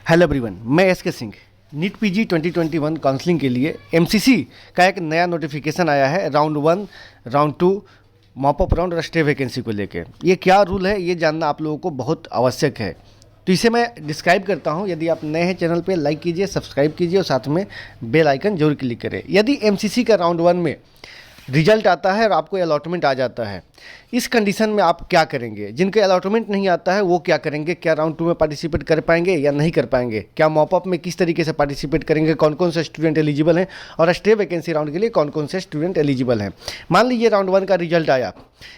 Hello everyone, मैं S के Singh. NEET PG 2021 counselling के लिए एमसीसी का एक नया नोटिफिकेशन आया है। राउंड 1, राउंड 2, मॉपअप राउंड और स्टे वैकेंसी को लेके। ये क्या रूल है, ये जानना आप लोगों को बहुत आवश्यक है, तो इसे मैं डिस्क्राइब करता हूं। यदि आप नए हैं चैनल पे, लाइक कीजिए, सब्सक्राइब कीजिए और साथ में बेल आइकन जरूर क्लिक करें। यदि एमसीसी का राउंड 1 में रिजल्ट आता है और आपको अलॉटमेंट आ जाता है, इस कंडीशन में आप क्या करेंगे? जिनके अलॉटमेंट नहीं आता है वो क्या करेंगे? क्या राउंड 2 में पार्टिसिपेट कर पाएंगे या नहीं कर पाएंगे? क्या मॉपअप में किस तरीके से पार्टिसिपेट करेंगे? कौन कौन से स्टूडेंट एलिजिबल हैं? और स्टे वैकेंसी राउंड के लिए कौन कौन से स्टूडेंट एलिजिबल हैं? मान लीजिए राउंड 1 का रिजल्ट आया।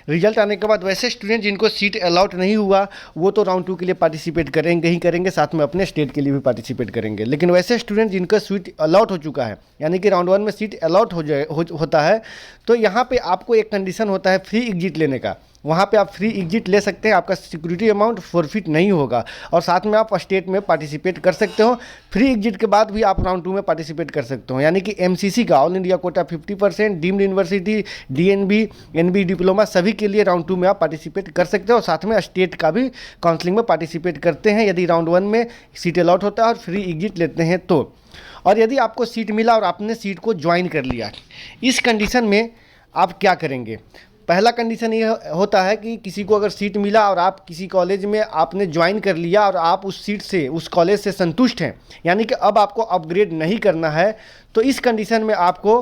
रिजल्ट आने के बाद वैसे स्टूडेंट जिनको सीट अलॉट नहीं हुआ वो तो राउंड 2 के लिए पार्टिसिपेट करेंगे ही करेंगे, साथ में अपने स्टेट के लिए भी पार्टिसिपेट करेंगे। लेकिन वैसे स्टूडेंट जिनका सीट अलॉट हो चुका है, यानी कि राउंड 1 में सीट अलॉट होता है, तो यहाँ पे आपको एक कंडीशन होता है फ्री एग्जिट लेने का। वहाँ पे आप फ्री एग्जिट ले सकते हैं, आपका सिक्योरिटी अमाउंट फॉरफिट नहीं होगा और साथ में आप स्टेट में पार्टिसिपेट कर सकते हो। फ्री एग्जिट के बाद भी आप राउंड 2 में पार्टिसिपेट कर सकते हो, यानी कि एमसीसी का all India quota 50%, deemed university, DNB, NB diploma सभी के लिए राउंड 2 में आप पार्टिसिपेट कर सकते हो। साथ में स्टेट का भी काउंसलिंग में पार्टिसिपेट करते हैं यदि राउंड 1 में सीट अलॉट होता है और फ्री एग्जिट लेते हैं तो। और यदि आपको सीट मिला और आपने सीट को ज्वाइन कर लिया, इस कंडीशन में आप क्या करेंगे? पहला कंडीशन ये होता है कि किसी को अगर सीट मिला और आप किसी कॉलेज में आपने ज्वाइन कर लिया और आप उस सीट से, उस कॉलेज से संतुष्ट हैं, यानी कि अब आपको अपग्रेड नहीं करना है, तो इस कंडीशन में आपको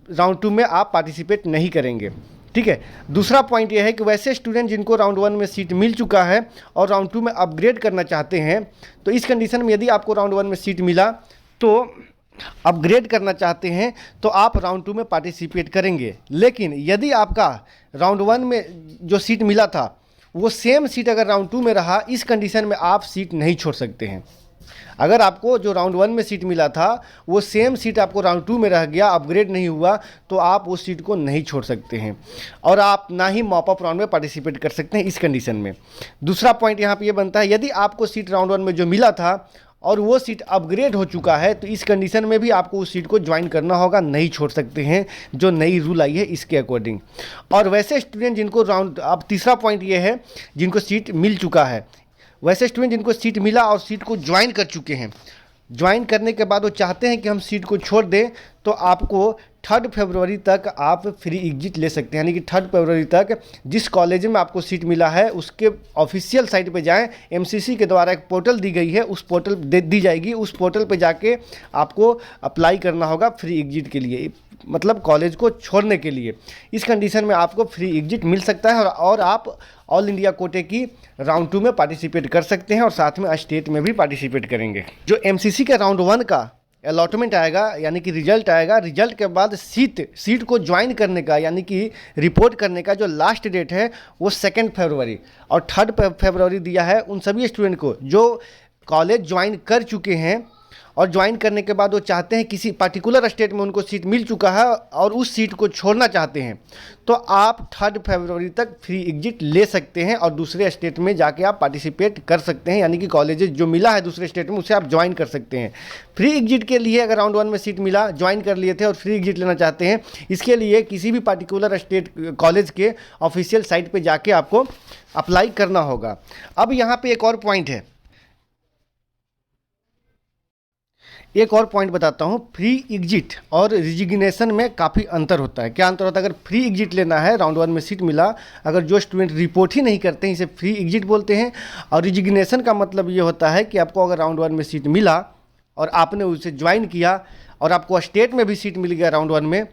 राउंड 2 में आप पार्टिसिपेट नहीं करेंगे। ठीक है। दूसरा पॉइंट यह है कि वैसे स्टूडेंट जिनको राउंड 1 में सीट मिल चुका है और राउंड 2 में अपग्रेड करना चाहते हैं, तो इस कंडीशन में यदि आपको राउंड 1 में सीट मिला तो अपग्रेड करना चाहते हैं तो आप राउंड 2 में पार्टिसिपेट करेंगे। लेकिन यदि आपका राउंड 1 में जो सीट मिला था वो सेम सीट अगर राउंड 2 में रहा, इस कंडीशन में आप सीट नहीं छोड़ सकते हैं। अगर आपको जो राउंड 1 में सीट मिला था वो सेम सीट आपको राउंड 2 में रह गया, अपग्रेड नहीं हुआ, तो आप उस सीट को नहीं छोड़ सकते हैं और आप ना ही मॉपअप राउंड में पार्टिसिपेट कर सकते हैं इस कंडीशन में। दूसरा पॉइंट यहाँ पे ये बनता है, यदि आपको सीट राउंड 1 में जो मिला था और वो सीट अपग्रेड हो चुका है, तो इस कंडीशन में भी आपको उस सीट को ज्वाइन करना होगा, नहीं छोड़ सकते हैं, जो नई रूल आई है इसके अकॉर्डिंग। और वैसे स्टूडेंट जिनको राउंड, अब तीसरा पॉइंट ये है, जिनको सीट मिल चुका है, वैसे स्टूडेंट जिनको सीट मिला और सीट को ज्वाइन कर चुके हैं, ज्वाइन करने के बाद वो चाहते हैं कि हम सीट को छोड़ दें, तो आपको 3 फरवरी तक आप फ्री एग्जिट ले सकते हैं। यानी कि 3 फरवरी तक जिस कॉलेज में आपको सीट मिला है उसके ऑफिशियल साइट पे जाएं। एमसीसी के द्वारा एक पोर्टल दी गई है, उस पोर्टल दी जाएगी, उस पोर्टल पे जाके आपको अप्लाई करना होगा फ्री एग्जिट के लिए, मतलब कॉलेज को छोड़ने के लिए। इस कंडीशन में आपको फ्री एग्जिट मिल सकता है और आप ऑल इंडिया कोटे की राउंड 2 में पार्टिसिपेट कर सकते हैं और साथ में स्टेट में भी पार्टिसिपेट करेंगे। जो एमसीसी के राउंड 1 का अलॉटमेंट आएगा, यानी कि रिजल्ट आएगा, रिजल्ट के बाद सीट को ज्वाइन करने का, यानी कि रिपोर्ट करने का जो लास्ट डेट है वो 2 फरवरी और 3 फरवरी दिया है उन सभी स्टूडेंट को जो कॉलेज ज्वाइन कर चुके हैं और ज्वाइन करने के बाद वो चाहते हैं किसी पार्टिकुलर स्टेट में उनको सीट मिल चुका है और उस सीट को छोड़ना चाहते हैं, तो आप 3 फरवरी तक फ्री एग्जिट ले सकते हैं और दूसरे स्टेट में जाके आप पार्टिसिपेट कर सकते हैं। यानी कि कॉलेजेस जो मिला है दूसरे स्टेट में उसे आप ज्वाइन कर सकते हैं। फ्री एग्जिट के लिए अगर राउंड 1 में सीट मिला, ज्वाइन कर लिए थे और फ्री एग्जिट लेना चाहते हैं, इसके लिए किसी भी पार्टिकुलर स्टेट कॉलेज के ऑफिशियल साइट पर जाके आपको अप्लाई करना होगा। अब यहाँ पर एक और पॉइंट है, एक और पॉइंट बताता हूँ। फ्री एग्जिट और रिजिग्नेशन में काफ़ी अंतर होता है। क्या अंतर होता है? अगर फ्री एग्जिट लेना है, राउंड 1 में सीट मिला, अगर जो स्टूडेंट रिपोर्ट ही नहीं करते हैं इसे फ्री एग्जिट बोलते हैं। और रिजिग्नेशन का मतलब ये होता है कि आपको अगर राउंड 1 में सीट मिला और आपने उसे ज्वाइन किया और आपको स्टेट में भी सीट मिल गया राउंड 1 में,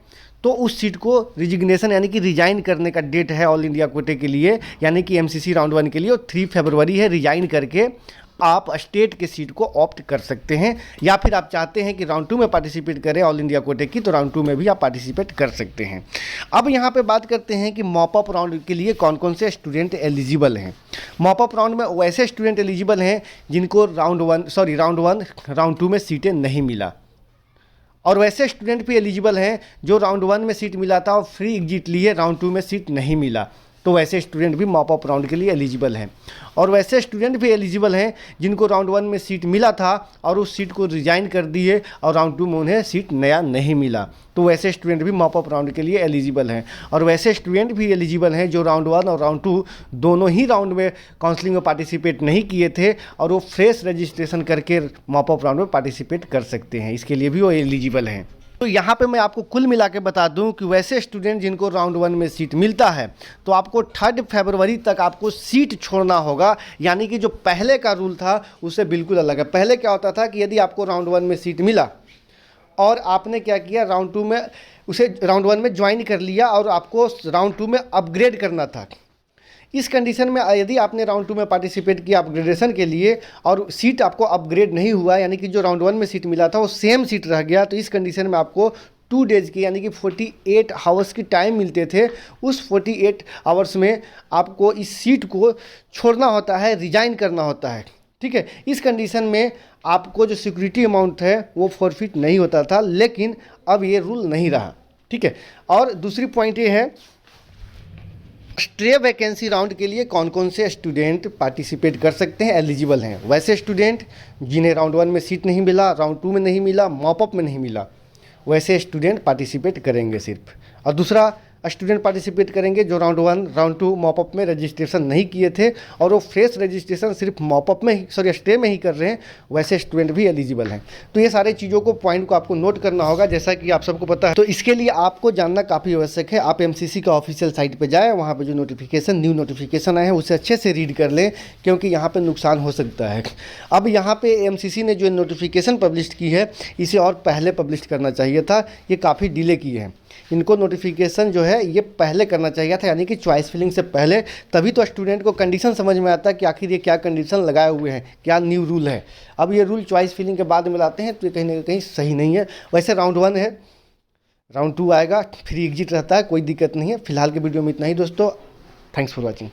तो उस सीट को रिजिग्नेशन यानी कि रिजाइन करने का डेट है ऑल इंडिया कोटे के लिए, यानी कि एमसीसी राउंड 1 के लिए, और 3 फरवरी है। रिजाइन करके आप स्टेट के सीट को ऑप्ट कर सकते हैं, या फिर आप चाहते हैं कि राउंड 2 में पार्टिसिपेट करें ऑल इंडिया कोटे की, तो राउंड 2 में भी आप पार्टिसिपेट कर सकते हैं। अब यहाँ पे बात करते हैं कि मॉपअप राउंड के लिए कौन कौन से स्टूडेंट एलिजिबल हैं। मॉपअप राउंड में वैसे स्टूडेंट एलिजिबल हैं जिनको राउंड 2 में सीटें नहीं मिला, और वैसे स्टूडेंट भी एलिजिबल हैं जो राउंड 1 में सीट मिला था और फ्री एग्जिट लिए, राउंड 2 में सीट नहीं मिला। तो वैसे स्टूडेंट भी मॉप अप राउंड के लिए एलिजिबल हैं। और वैसे स्टूडेंट भी एलिजिबल हैं जिनको राउंड 1 में सीट मिला था और उस सीट को रिजाइन कर दिए और राउंड 2 में उन्हें सीट नया नहीं मिला, तो वैसे स्टूडेंट भी मॉप अप राउंड के लिए एलिजिबल हैं। और वैसे स्टूडेंट भी एलिजिबल हैं जो राउंड 1 और राउंड 2 दोनों ही राउंड में काउंसलिंग में पार्टिसिपेट नहीं किए थे और वो फ्रेश रजिस्ट्रेशन करके मॉप अप राउंड में पार्टिसिपेट कर सकते हैं, इसके लिए भी वो एलिजिबल हैं। तो यहाँ पे मैं आपको कुल मिला के बता दूं कि वैसे स्टूडेंट जिनको राउंड 1 में सीट मिलता है तो आपको 3 फरवरी तक आपको सीट छोड़ना होगा, यानी कि जो पहले का रूल था उससे बिल्कुल अलग है। पहले क्या होता था कि यदि आपको राउंड 1 में सीट मिला और आपने क्या किया, राउंड 2 में उसे राउंड 1 में ज्वाइन कर लिया और आपको राउंड 2 में अपग्रेड करना था। इस कंडीशन में यदि आपने राउंड 2 में पार्टिसिपेट किया अपग्रेडेशन के लिए और सीट आपको अपग्रेड नहीं हुआ, यानी कि जो राउंड 1 में सीट मिला था वो सेम सीट रह गया, तो इस कंडीशन में आपको 2 डेज़ की यानी कि 48 आवर्स की टाइम मिलते थे। उस 48 आवर्स में आपको इस सीट को छोड़ना होता है, रिजाइन करना होता है, ठीक है। इस कंडीशन में आपको जो सिक्योरिटी अमाउंट है वो फॉरफिट नहीं होता था, लेकिन अब ये रूल नहीं रहा, ठीक है। और दूसरी पॉइंट ये है, स्टे वैकेंसी राउंड के लिए कौन कौन से स्टूडेंट पार्टिसिपेट कर सकते हैं, एलिजिबल हैं। वैसे स्टूडेंट जिन्हें राउंड 1 में सीट नहीं मिला, राउंड 2 में नहीं मिला, मॉप अप में नहीं मिला, वैसे स्टूडेंट पार्टिसिपेट करेंगे सिर्फ। और दूसरा स्टूडेंट पार्टिसिपेट करेंगे जो राउंड 1 राउंड 2 मॉप अप में रजिस्ट्रेशन नहीं किए थे और वो फ्रेश रजिस्ट्रेशन सिर्फ मॉप अप में ही स्टे में ही कर रहे हैं, वैसे स्टूडेंट भी एलिजिबल हैं। तो ये सारे चीज़ों को पॉइंट को आपको नोट करना होगा, जैसा कि आप सबको पता है। तो इसके लिए आपको जानना काफ़ी आवश्यक है। आप एमसीसी का ऑफिशियल साइट पर जाएँ, वहाँ पर जो नोटिफिकेशन न्यू नोटिफिकेशन आए हैं उसे अच्छे से रीड कर लें, क्योंकि यहाँ पर नुकसान हो सकता है। अब यहाँ पे एमसीसी ने जो नोटिफिकेशन पब्लिश की है इसे और पहले पब्लिश करना चाहिए था, ये काफ़ी डिले किए हैं। इनको नोटिफिकेशन जो है ये पहले करना चाहिए था, यानी कि चॉइस फिलिंग से पहले, तभी तो स्टूडेंट को कंडीशन समझ में आता है कि आखिर ये क्या कंडीशन लगाए हुए हैं, क्या न्यू रूल है। अब ये रूल चॉइस फिलिंग के बाद में लाते हैं तो ये कहीं ना कहीं सही नहीं है। वैसे राउंड 1 है, राउंड 2 आएगा, फ्री एग्जिट रहता है, कोई दिक्कत नहीं है। फिलहाल के वीडियो में इतना ही दोस्तों, थैंक्स फॉर वॉचिंग।